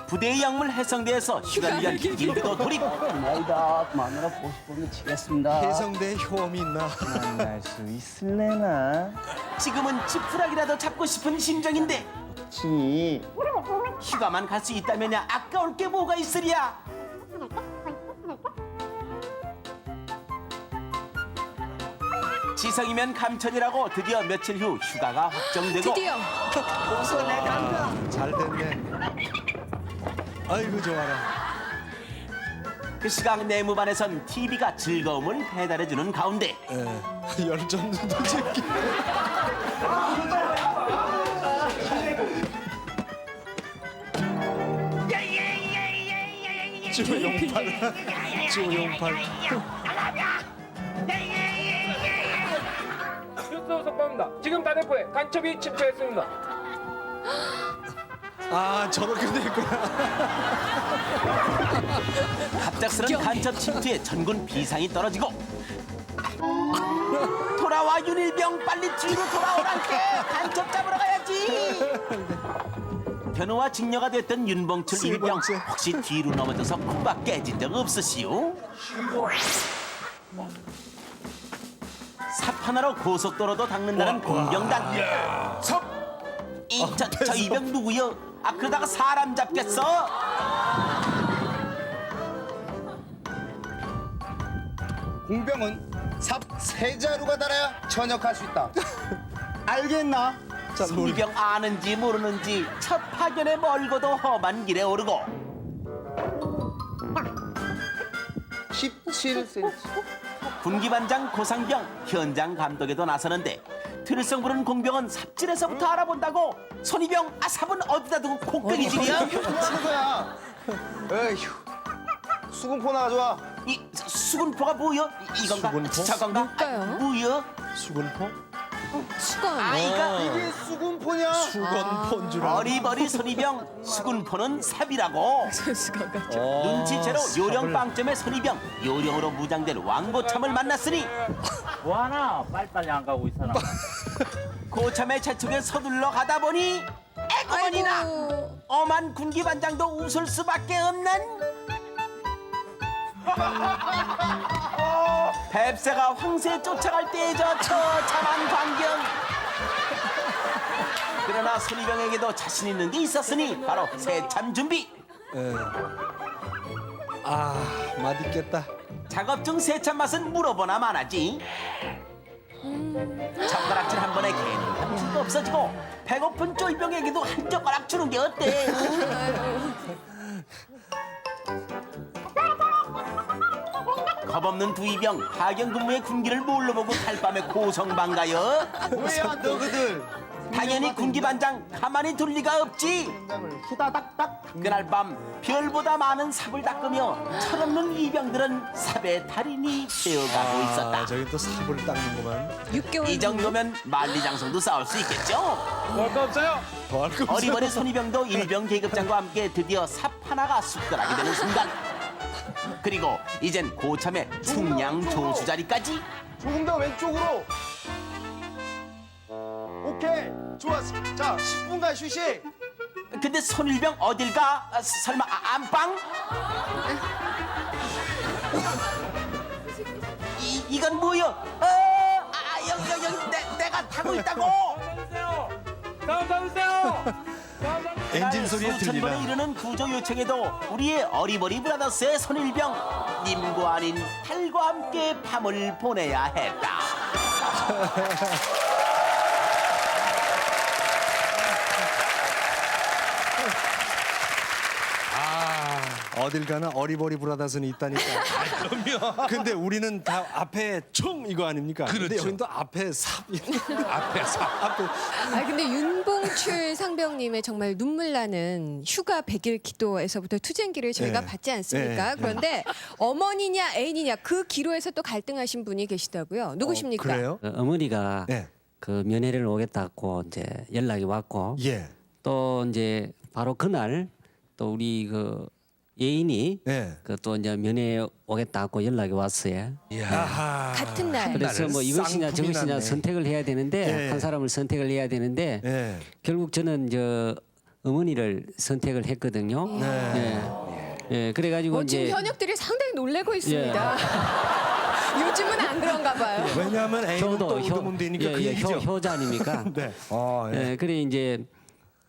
부대의 약물 해성대에서 휴가를 위한 길드도 돌입. 나이다. 마누라 보고 싶으면 치겠습니다. 해성대에 효험이 있나? 만날 수 있을래나? 지금은 지푸라기라도 잡고 싶은 심정인데 지. 휴가만 갈 수 있다면야 아까울 게 뭐가 있으랴. 지성이면 감천이라고 드디어 며칠 후 휴가가 확정되고 드디어. 잘 됐네. 아이고 좋아라. 그 시각 내무반에선 TV가 즐거움을 배달해주는 가운데 열정도 챙기. 조용팔. 조용팔. 뉴스 속보입니다. 지금 다대포에 간첩이 침투했습니다. 아 저렇게 돼 있구나. 갑작스런 간첩 침투에 전군 비상이 떨어지고 돌아와 윤일병 빨리 뒤로 돌아오란께 간첩 잡으러 가야지. 변호와 직녀가 됐던 윤봉출 일병 혹시 뒤로 넘어져서 코가 깨진 적 없으시오? 삽 하나로 고속도로도 닦는다는 공병단. 섭! 저 이병 누구요? 아 그러다가 사람 잡겠어? 공병은 삽 세 자루가 달아야 전역할 수 있다. 알겠나? 손이병 아는지 모르는지 첫 파견에 멀고도 험한 길에 오르고 17cm. 군기반장 고상병 현장 감독에도 나서는데 들성 부른 공병은 삽질에서부터 알아본다고. 손이병 아 삽은 어디다 두고 코끼리질이야? 하는 거야. 에휴. 수군포나 가져와. 이 수군포가 뭐여? 이건가? 수군포? 저건가? 뭘까요? 뭐여? 수군포? 수건. 아 이게 수군포냐? 수건포인 줄 알아. 어리버리 손이병 수군포는 삽이라고. 수건 같죠. 눈치채로 요령 빵점의 손이병 요령으로 무장된 왕고참을 만났으니 뭐하나 빨리빨리 안 가고 있어나. 고참의 재촉에 서둘러 가다 보니 에고머니나 아이고. 엄한 군기반장도 웃을 수밖에 없는 뱁새가 황새 쫓아갈 때의 저 처참한 광경. 그러나 손이병에게도 자신 있는 게 있었으니 바로 새참 준비. 아 맛있겠다. 작업 중 새참 맛은 물어보나 마나지. 젓가락질 한 번에 괜히 한풀도 없어지고 배고픈 쫄병에게도 한 젓가락 주는 게 어때? 겁없는 두이병 파견 근무의 군기를 뭘로 보고 달밤에 고성방가요? 뭐야 너희들. 당연히 군기반장 가만히 둘 리가 없지. 후다닥닥. 그날 밤 별보다 많은 삽을 닦으며 철없는 이병들은 삽의 달인이 되어가고 있었다. 아, 저기 또 삽을 닦는구만. 6개월. 이 정도면 만리장성도 싸울 수 있겠죠? 더할 거 없어요. 어리버리 손이병도 일병 계급장과 함께 드디어 삽 하나가 숟가락이 되는 순간. 그리고 이젠 고참의 중량 조수 자리까지. 조금 더 왼쪽으로. 오케이. 좋았어. 자 10분간 휴식. 근데 손일병 어딜 가? 아, 설마 안방? 이건 뭐여? 여기 내가 타고 있다고. 다음 잡으세요. 엔진 소리에 수천 번에 들리나. 이르는 구조 요청에도 우리의 어리버리 브라더스의 손일병 님과 아닌 달과 함께 밤을 보내야 했다. 어딜 가나 어리버리 브라더스는 있다니까. 그럼요. 근데 우리는 다 앞에 총 이거 아닙니까? 근데 그렇죠. 여기는 또 앞에 삽. 앞에 삽. 앞에 아 근데 윤봉출 상병님의 정말 눈물 나는 휴가 100일 기도에서부터 투쟁기를 저희가 네. 받지 않습니까? 네. 그런데 어머니냐 애인이냐 그 기로에서 또 갈등하신 분이 계시다고요. 누구십니까? 그래요? 어머니가 네. 그 면회를 오겠다고 이제 연락이 왔고 예. 또 이제 바로 그날 또 우리 그 예인이 예. 그 또 이제 면회 오겠다고 연락이 왔어요. 아하. 같은 날. 그래서 뭐 이것이냐 쌍품이 저것이냐 났네. 선택을 해야 되는데 예. 한 사람을 선택을 해야 되는데 예. 결국 저는 저 어머니를 선택을 했거든요. 네. 예, 그래가지고 지금 이제 현역들이 상당히 놀래고 있습니다. 요즘은 안 그런가 봐요. 왜냐하면 애인은 또 효도 얻으면 되니까 그 얘기죠. 효자 아닙니까? 네. 예, 그래 이제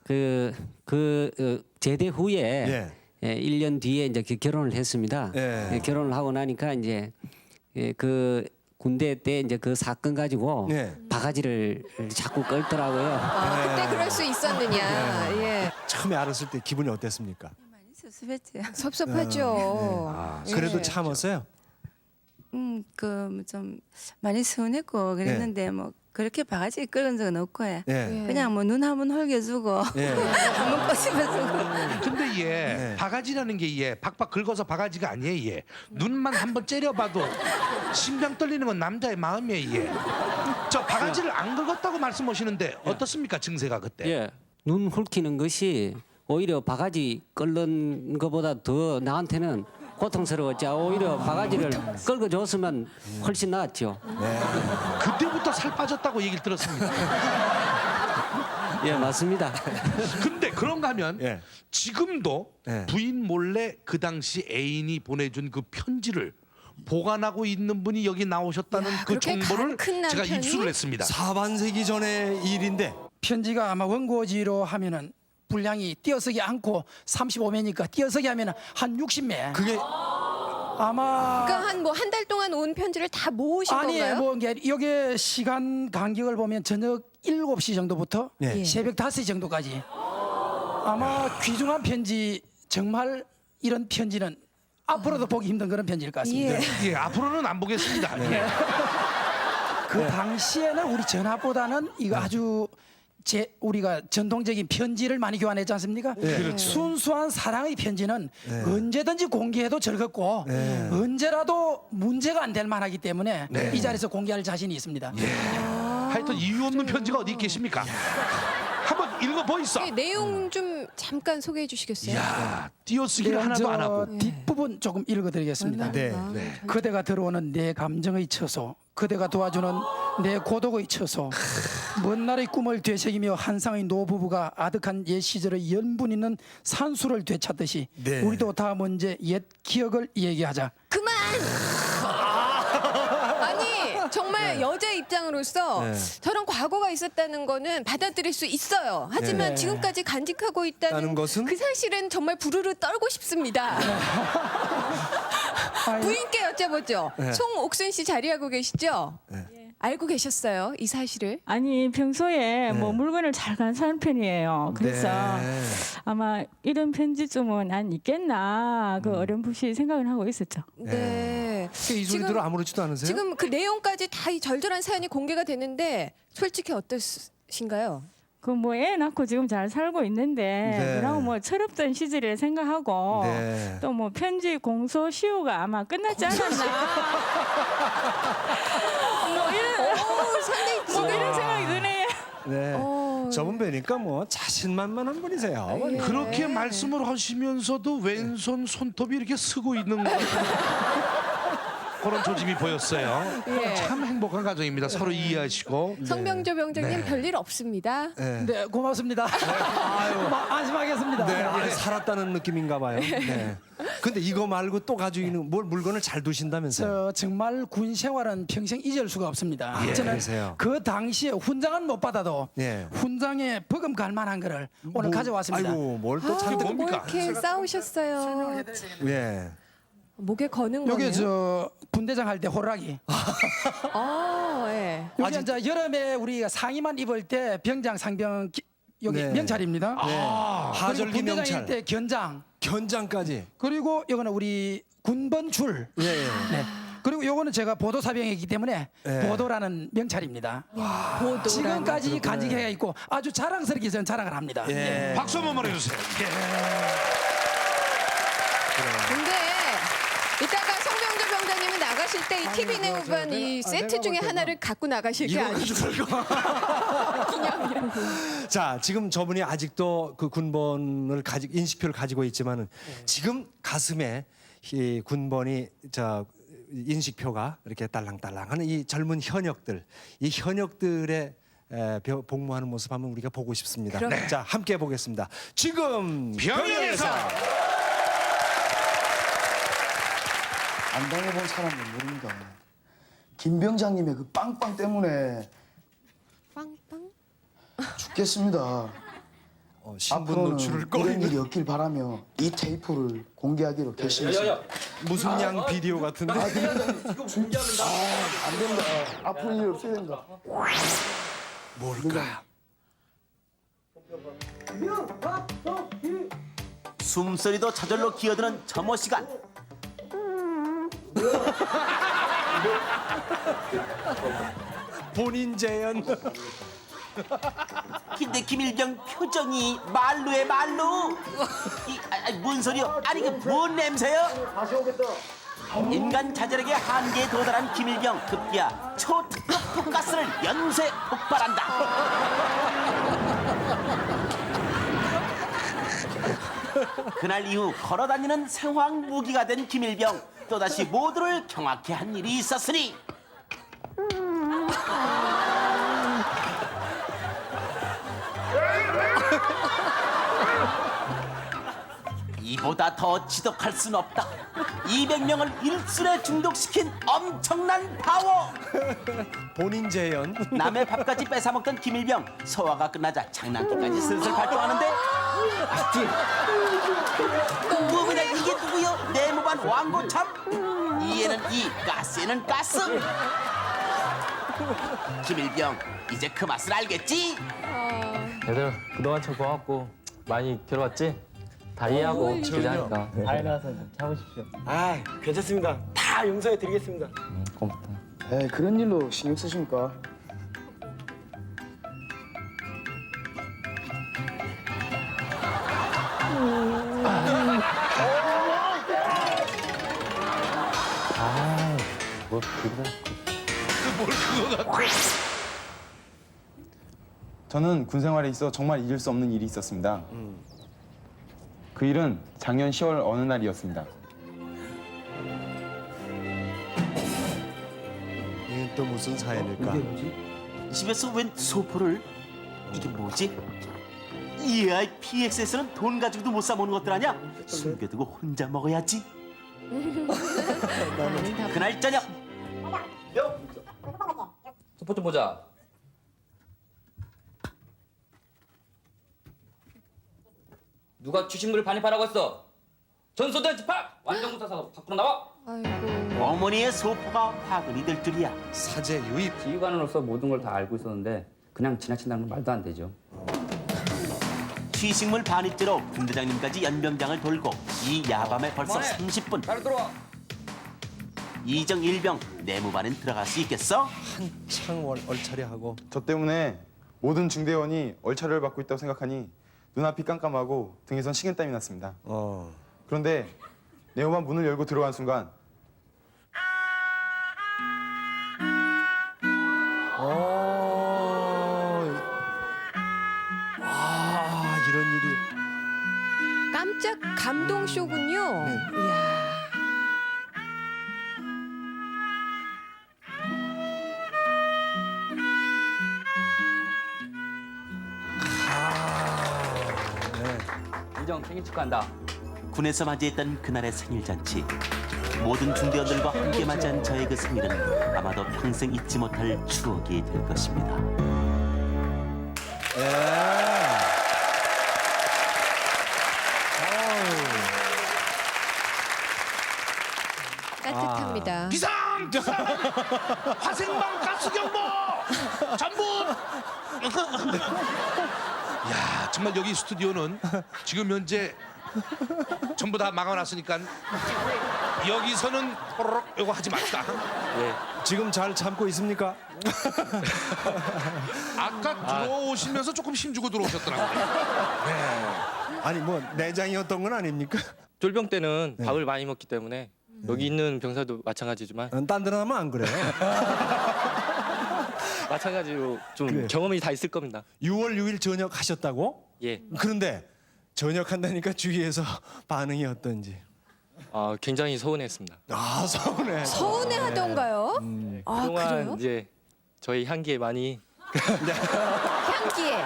그 제대 후에 예. 1년 뒤에 이제 결혼을 했습니다. 예. 예, 결혼을 하고 나니까 이제 그 군대 때 이제 그 사건 가지고 예. 바가지를 자꾸 끌더라고요. 아, 그때 그럴 수 있었느냐. 예. 처음에 알았을 때 기분이 어땠습니까? 섭섭했지. 섭섭하죠. 아, 그래도 예. 참았어요. 그 좀 많이 서운했고 그랬는데 뭐 그렇게 바가지 끌은 적은 없고 예. 그냥 뭐 눈 한번 흘겨주고 예. 한번 꼬집어주고. 근데 얘 바가지라는 게 얘 박박 긁어서 바가지가 아니에요. 얘 눈만 한번 째려봐도 심장 떨리는 건 남자의 마음이에요. 얘. 저 바가지를 안 긁었다고 말씀하시는데 어떻습니까 증세가 그때? 예. 눈 훑기는 것이 오히려 바가지 끓는 것보다 더 나한테는 고통스러웠지. 오히려 바가지를 끓여줬으면 훨씬 나았죠. 그때부터 살 빠졌다고 얘기를 들었습니다. 예, 맞습니다. 근데 그런가 하면 지금도 부인 몰래 그 당시 애인이 보내준 그 편지를 보관하고 있는 분이 여기 나오셨다는 그 그렇게 정보를 큰 제가 남편이? 입수를 했습니다. 4반세기 전의 일인데 편지가 아마 원고지로 하면은 분량이 띄어쓰기 않고 35매니까 띄어쓰기 하면은 한 60매. 그게 아마 그러니까 한 뭐 한 달 동안 온 편지를 다 모으신 아니에요. 건가요? 뭐 이게 여기 시간 간격을 보면 저녁 7시 정도부터 예. 새벽 5시 정도까지 아마 귀중한 편지 정말 이런 편지는 앞으로도 보기 힘든 그런 편지일 것 같습니다. 예, 앞으로는 안 보겠습니다. 예. 그 당시에는 우리 전화보다는 이거 아주 우리가 전통적인 편지를 많이 교환했지 않습니까? 그렇죠. 순수한 사랑의 편지는 언제든지 공개해도 즐겁고 언제라도 문제가 안 될 만하기 때문에 이 자리에서 공개할 자신이 있습니다. 하여튼 이유 없는 편지가 어디 계십니까? 한번 읽어보이소. 네, 내용 좀 잠깐 소개해 주시겠어요? 야, 띄어쓰기를 하나도 안 하고. 뒷부분 조금 읽어드리겠습니다. 네. 그대가 들어오는 내 감정의 처소, 그대가 도와주는 내 고독의 처소, 먼 날의 꿈을 되새기며 한상의 노부부가 아득한 옛 시절의 연분 있는 산수를 되찾듯이 네. 우리도 다 먼저 옛 기억을 얘기하자. 그만! 아니 정말 여자 입장으로서 저런 과거가 있었다는 거는 받아들일 수 있어요. 하지만 네. 지금까지 간직하고 있다는 다는 것은? 그 사실은 정말 부르르 떨고 싶습니다. 부인께 여쭤보죠. 네. 송옥순 씨 자리하고 계시죠? 알고 계셨어요 이 사실을? 아니 평소에 뭐 물건을 잘 간사하는 편이에요. 그래서 네. 아마 이런 편지쯤은 난 있겠나 그 어렴풋이 생각을 하고 있었죠. 네. 이 소리 들어 아무렇지도 않으세요? 지금 그 내용까지 다 이 절절한 사연이 공개가 됐는데 솔직히 어떠신가요? 그 뭐 애 낳고 지금 잘 살고 있는데 네. 그러고 뭐 철없던 시절에 생각하고 네. 또 뭐 편지 공소 시효가 아마 끝났지 않았나 뭐 이런 뭐 이런 생각이 드네. 네. 저분 뵈니까 뭐 자신만만한 분이세요. 그렇게 말씀을 하시면서도 왼손 손톱이 이렇게 쓰고 있는 것 그런 조짐이 보였어요. 예. 참 행복한 가정입니다. 서로 이해하시고. 성병조 병장님 별일 없습니다. 네, 고맙습니다. 안심하겠습니다. 네, 아니, 살았다는 느낌인가 봐요. 네. 근데 이거 말고 또 가지고 있는 뭘 물건을 잘 두신다면서요? 정말 군 생활은 평생 잊을 수가 없습니다. 예. 저는 그러세요? 그 당시에 훈장은 못 받아도 예. 훈장에 버금 갈 만한 거를 오늘 가져왔습니다. 아이고, 뭘 또 잔뜩 뭐 이렇게 싸우셨어요? 예. 목에 거는 거네요. 요게 저 군대장 할 때 호랑이. 예. 여기 이제 여름에 우리가 상의만 입을 때 병장 상병 여기 네. 명찰입니다. 하절기 그리고 군대장일 명찰. 때 견장. 견장까지. 그리고 요거는 우리 군번 줄. 예, 예. 네. 그리고 요거는 제가 보도 사병이기 때문에 예. 보도라는 명찰입니다. 보도라는. 지금까지 간직해 있고 아주 자랑스럽게 저는 자랑을 합니다. 예. 박수 한번 해주세요. 근데 이따가 성병조 병장님이 나가실 때 이 TV 내후반 이 세트 중에 하나를 갖고 나가실 게 아니죠? 기념이라고. 자, 지금 저분이 아직도 그 군번을 인식표를 가지고 있지만은 지금 가슴에 이 군번이 인식표가 이렇게 딸랑딸랑하는 이 젊은 현역들, 이 현역들의 복무하는 모습 한번 우리가 보고 싶습니다. 그럼. 자, 함께 보겠습니다. 지금 병영에서 안 당해본 사람은 모릅니다. 김 병장님의 그 빵빵 때문에 빵빵? 죽겠습니다. 신분 앞으로는 노출을 이런 꺼리는 일이 없길 바라며 이 테이프를 공개하기로 결심했습니다. 무슨 양 비디오 같은데? 안 됩니다. 앞으로 일 없어야 된다. 뭘까? 숨소리도 저절로 기어드는 점호 시간. 본인 재연. 근데 김일병 표정이 말로에 말로. 뭔 소리요? 아니 그 뭔 냄새요? 다시 오겠다. 인간 자절에게 한계에 도달한 김일병 급기야 초특급 독가스를 연쇄 폭발한다. 그날 이후 걸어다니는 생화학 무기가 된 김일병. 또다시 모두를 경악해 한 일이 있었으니 이보다 더 지독할 순 없다. 200명을 일순에 중독시킨 엄청난 파워. 본인 재연. 남의 밥까지 뺏어먹던 김일병. 소화가 끝나자 장난기까지 슬슬 발동하는데 뭐냐 이게 누구요? 내무반 왕고참. 이에는 이, 가스에는 가스. 김일병 이제 그 맛을 알겠지? 얘들 그동안 참 고맙고 많이 괴로웠지? 다 이해하고 기대하니까 잘 나와서 좀 참으십시오. 아, 괜찮습니다. 다 용서해 드리겠습니다. 고맙다. 에이, 그런 일로 신경 쓰십니까? 뭐 그거 뭘 그거 갖고. 저는 군 생활에 있어 정말 잊을 수 없는 일이 있었습니다. 그 일은 작년 10월 어느 날이었습니다. 이게 또 무슨 사연일까? 집에서 웬 소포를? 이게 뭐지? 이야, PX에서는 돈 가지고도 못 사먹는 것들 아냐? 숨겨두고 혼자 먹어야지. 그날 저녁 소포 좀 보자. 누가 주식물을 반입하라고 했어? 전소대한테 팔! 완전 무사사서 밖으로 나와! 어머니의 소포가 화근이 될 줄이야. 사제 유입. 지휘관으로서 모든 걸 다 알고 있었는데 그냥 지나친다는 건 말도 안 되죠. 취식물 반입죄로 분대장님까지 연병장을 돌고 이 야밤에 벌써 그만해. 30분. 바로 들어와. 이정 일병 내무반엔 들어갈 수 있겠어? 한창 얼차려하고. 저 때문에 모든 중대원이 얼차려를 받고 있다고 생각하니 눈앞이 깜깜하고 등에선 식은땀이 났습니다. 그런데 내무반 문을 열고 들어간 순간 이런 일이. 깜짝 감동 쇼군요. 이야. 이정 생일 축하한다. 군에서 맞이했던 그날의 생일 잔치. 모든 중대원들과 함께 맞이한 저의 그 생일은 아마도 평생 잊지 못할 추억이 될 것입니다. 따뜻합니다. 비상! 화생방 가스경보! 전부! 야, 정말 여기 스튜디오는 지금 현재 전부 다 막아놨으니까 여기서는 호로록 이거 하지 맙시다. 지금 잘 참고 있습니까? 아까 들어오시면서 조금 힘주고 들어오셨더라고요. 아니 뭐 내장이었던 건 아닙니까? 쫄병 때는 밥을 많이 먹기 때문에 여기 있는 병사도 마찬가지지만 딴 데는 하면 안 그래요. 마찬가지로 좀 그래요. 경험이 다 있을 겁니다. 6월 6일 전역 하셨다고? 예. 그런데 전역한다니까 주위에서 반응이 어떤지. 굉장히 서운했습니다. 서운해. 서운해 하던가요? 아, 그동안 그래요? 이제 저희 향기에 많이 향기에.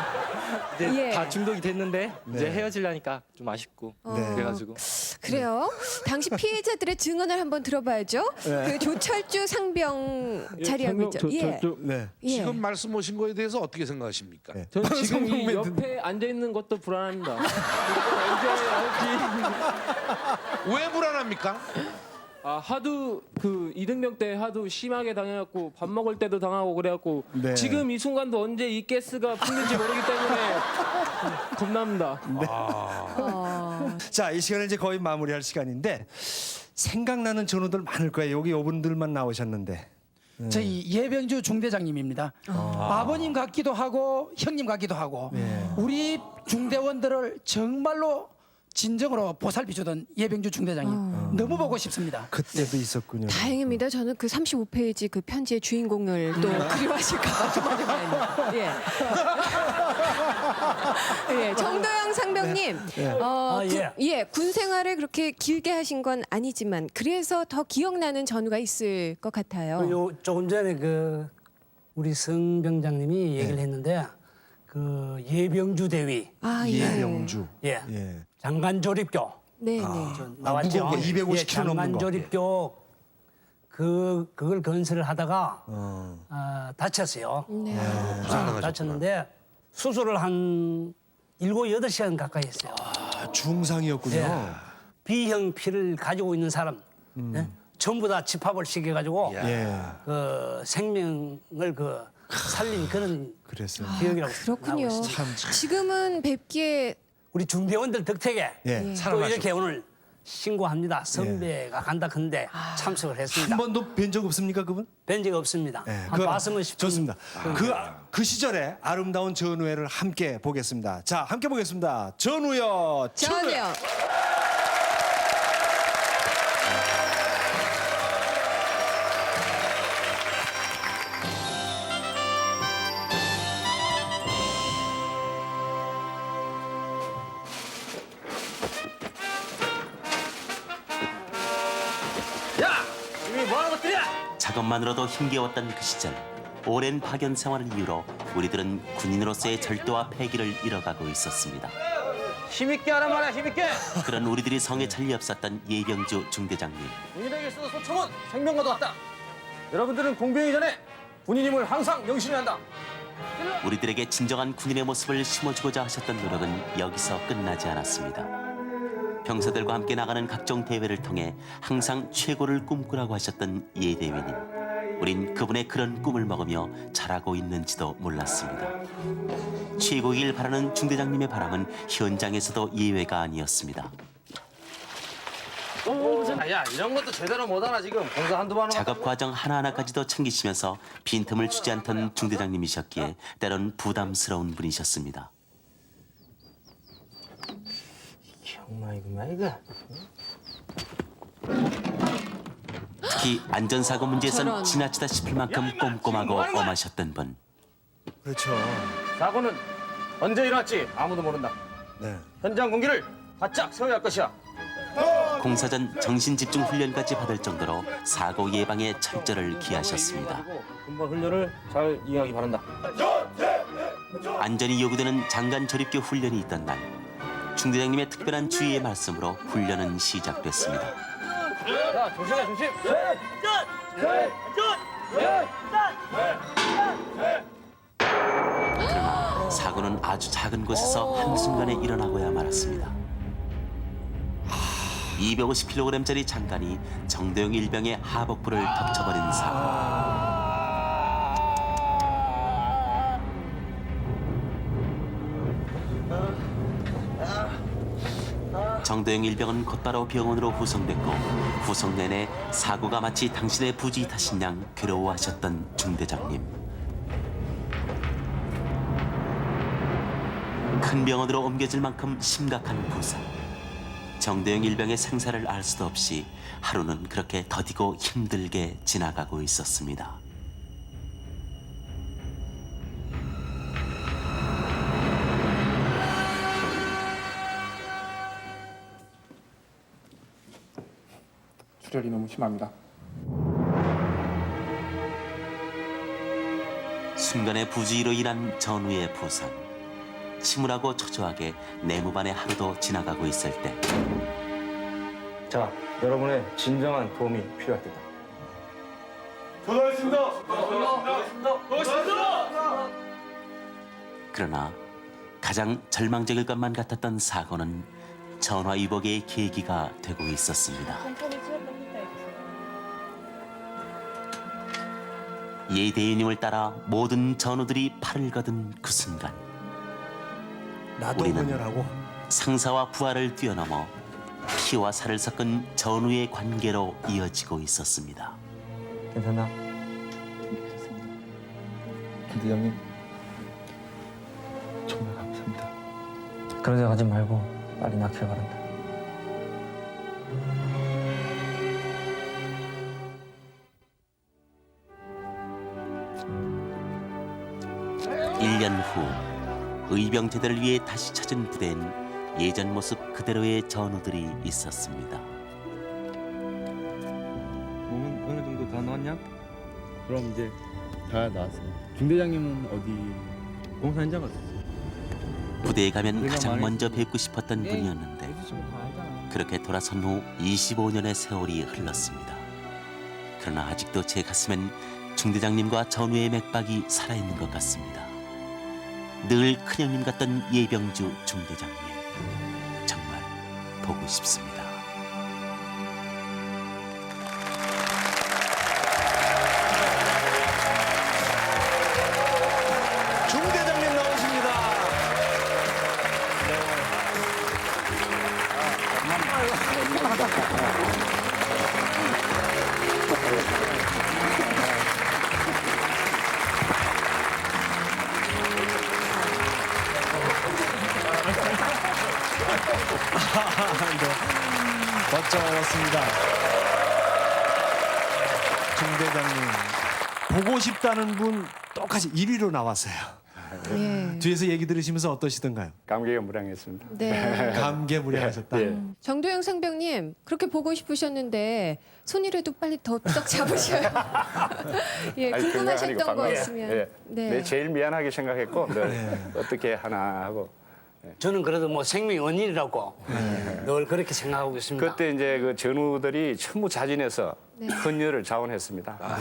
이제 예. 다 중독이 됐는데 이제 헤어지려니까 좀 아쉽고 그래가지고 그래요? 당시 피해자들의 증언을 한번 들어봐야죠. 네. 그 조철주 상병 자리하고 있죠. 예. 네. 지금 말씀하신 거에 대해서 어떻게 생각하십니까? 저는 지금 이 옆에 앉아 있는 것도 불안합니다. 왜 불안합니까? 하도 그 이등병 때 하도 심하게 당해갖고 밥 먹을 때도 당하고 그래갖고 네. 지금 이 순간도 언제 이 가스가 풀릴지 모르기 때문에 겁납니다. 자, 이 시간을 이제 거의 마무리할 시간인데 생각나는 전우들 많을 거예요. 여기 이분들만 나오셨는데. 저희 예병주 중대장님입니다. 아버님 같기도 하고 형님 같기도 하고 우리 중대원들을 정말로 진정으로 보살펴주던 예병주 중대장님 너무 보고 싶습니다. 그때도 있었군요. 다행입니다. 저는 그 35페이지 그 편지의 주인공을 또 그리워하실까 봐 좀 예. 예, 정도영 상병님, 군 생활을 그렇게 길게 하신 건 아니지만 그래서 더 기억나는 전우가 있을 것 같아요. 조금 전에 우리 성 병장님이 얘기를 했는데 예병주 대위. 예병주. 예. 장관 조립교. 네. 나왔죠. 무거운 거 250kg 장관 넘는 거. 조립교 그걸 건설을 하다가 다쳤어요. 다쳤는데 수술을 한 7, 8시간 가까이 했어요. 중상이었군요. B형 피를 가지고 있는 사람 전부 다 집합을 시켜가지고 생명을 살린 그런 기억이라고 그렇군요. 지금은 뵙기에 우리 중대원들 덕택에 또 이렇게 오늘 신고합니다. 선배가 간다 근데 참석을 했습니다. 한 번도 뵌 적 없습니까, 그분? 뵌 적 없습니다. 봤으면 싶은 좋습니다. 그 시절에 아름다운 전우회를 함께 보겠습니다. 자, 함께 보겠습니다. 전우여, 전우여. 작업만으로도 힘겨웠던 그 시절 오랜 파견 생활을 이유로 우리들은 군인으로서의 절도와 패기를 잃어가고 있었습니다. 힘있게 하란 말이야, 힘있게. 그런 우리들이 성에 전리 없었던 예병주 중대장님. 군인에게 있어서 소총은 생명과도 같다. 여러분들은 공병이 전에 군인임을 항상 명심해야 한다. 우리들에게 진정한 군인의 모습을 심어주고자 하셨던 노력은 여기서 끝나지 않았습니다. 병사들과 함께 나가는 각종 대회를 통해 항상 최고를 꿈꾸라고 하셨던 예 대위님. 우린 그분의 그런 꿈을 먹으며 자라고 있는지도 몰랐습니다. 최고이길 바라는 중대장님의 바람은 현장에서도 예외가 아니었습니다. 야, 이런 것도 제대로 못하나 지금 공사 한두 번. 작업 과정 하나하나까지도 챙기시면서 빈틈을 주지 않던 중대장님이셨기에 때론 부담스러운 분이셨습니다. 이거. 특히 안전사고 문제에선 저런. 지나치다 싶을 만큼 꼼꼼하고 엄하셨던 분. 그렇죠. 사고는 언제 일어났지 아무도 모른다. 네. 현장 공기를 바짝 세워야 할 것이야. 공사 전 정신집중 훈련까지 받을 정도로 사고 예방에 철저를 기하셨습니다. 군번 훈련을 잘 이행하기 바란다. 안전이 요구되는 장관 조립교 훈련이 있던 날 중대장님의 특별한 주의의 말씀으로 훈련은 시작됐습니다. 자, 조심해, 조심. 그러나 사고는 아주 작은 곳에서 한순간에 일어나고야 말았습니다. 250kg짜리 장관이 정도영 일병의 하복부를 덮쳐버린 사고. 정도영 일병은 곧바로 병원으로 후송됐고 후송 내내 사고가 마치 당신의 부지 탓인 양 괴로워하셨던 중대장님. 큰 병원으로 옮겨질 만큼 심각한 부상. 정도영 일병의 생사를 알 수도 없이 하루는 그렇게 더디고 힘들게 지나가고 있었습니다. 출혈이 너무 심합니다. 순간의 부주의로 인한 전우의 부상. 침울하고 초조하게 내무반의 하루도 지나가고 있을 때 자, 여러분의 진정한 도움이 필요할 때다. 그러나 가장 절망적일 것만 같았던 사고는 전화위복의 계기가 되고 있었습니다. 예 대위님을 따라 모든 전우들이 팔을 걷은 그 순간 나도 우리는 그녀라고. 상사와 부하를 뛰어넘어 피와 살을 섞은 전우의 관계로 이어지고 있었습니다. 괜찮나? 김대장님 정말 감사합니다. 그런 생각 하지 말고 빨리 낫길 바란다. (1년) 후 의병제대를 위해 다시 찾은 부대엔 예전 모습 그대로의 전우들이 있었습니다. 몸은 어느 정도 다 나왔냐? 그럼 이제 다 나왔어요. 김 대장님은 어디 공사 현장 갔었어요? 부대에 가면 우리가 가장 많이 먼저 뵙고 싶었던 분이었는데 그렇게 돌아선 후 25년의 세월이 흘렀습니다. 그러나 아직도 제 가슴엔 중대장님과 전우의 맥박이 살아있는 것 같습니다. 늘 큰형님 같던 예병주 중대장님 정말 보고 싶습니다. 중대장님 나오십니다. 네. 멋져왔습니다. 중대장님 보고 싶다는 분 똑같이 1위로 나왔어요. 예. 뒤에서 얘기 들으시면서 어떠시던가요? 감개무량했습니다. 네. 감개무량하셨다. 정도영 상병님 그렇게 보고 싶으셨는데 손이라도 빨리 더 썩 잡으셔요. 예, 아니, 궁금하셨던 거 건강하니까 있으면. 예. 네. 네, 제일 미안하게 생각했고 어떻게 하나 하고 저는 그래도 뭐 생명이 원인이라고 늘 그렇게 생각하고 있습니다. 그때 이제 그 전우들이 전부 자진해서 헌혈을 자원했습니다.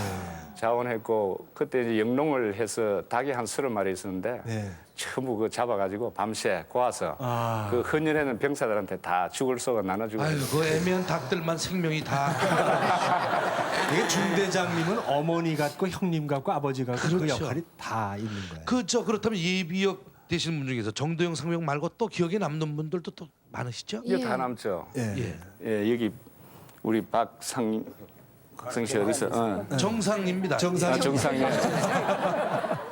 자원했고 그때 이제 영농을 해서 닭이 한 30마리 있었는데 전부 그 잡아가지고 밤새 고아서 그 헌혈에는 병사들한테 다 죽을 쏘가 나눠주고. 아유, 그 애매한 닭들만 생명이 다. 이게 중대장님은 어머니 같고 형님 같고 아버지 같고 그 그렇죠. 역할이 다 있는 거예요. 그렇다면 예비역 되시는 분 중에서 정도영 상병 말고 또 기억에 남는 분들도 또 많으시죠? 이거 다 남죠. 예, 여기 우리 박상 씨 어디 있어? 정상입니다. 정상님.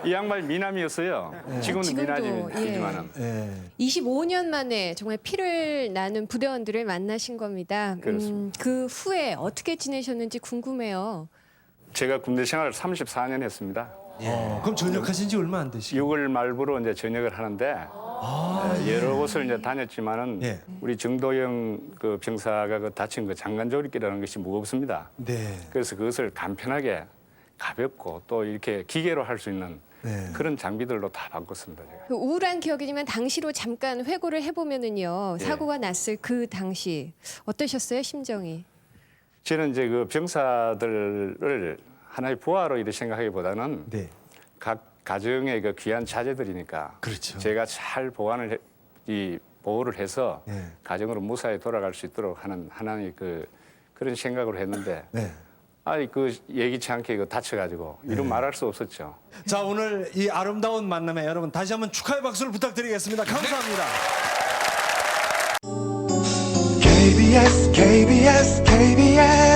이 양말 미남이었어요. 지금은 지금도, 미남이지만은. 25년 만에 정말 피를 나눈 부대원들을 만나신 겁니다. 그 후에 어떻게 지내셨는지 궁금해요. 제가 군대 생활을 34년 했습니다. 그럼 전역하신 지 얼마 안 되시죠? 6월 말부로 이제 전역을 하는데 여러 곳을 이제 다녔지만은 우리 정도영 그 병사가 그 다친 그 장관조리기라는 것이 무겁습니다. 그래서 그것을 간편하게 가볍고 또 이렇게 기계로 할 수 있는 그런 장비들로 다 바꿨습니다. 제가. 그 우울한 기억이지만 당시로 잠깐 회고를 해보면은요 사고가 났을 그 당시 어떠셨어요 심정이? 저는 이제 그 병사들을 하나의 부하로 이렇게 생각하기보다는 각 가정의 그 귀한 자제들이니까 제가 잘 보호를 해서 가정으로 무사히 돌아갈 수 있도록 하는 하나의 그런 생각으로 했는데 그 예기치 않게 이거 다쳐가지고 이루 말할 수 없었죠. 자, 오늘 이 아름다운 만남에 여러분 다시 한번 축하의 박수를 부탁드리겠습니다. 감사합니다. KBS KBS KBS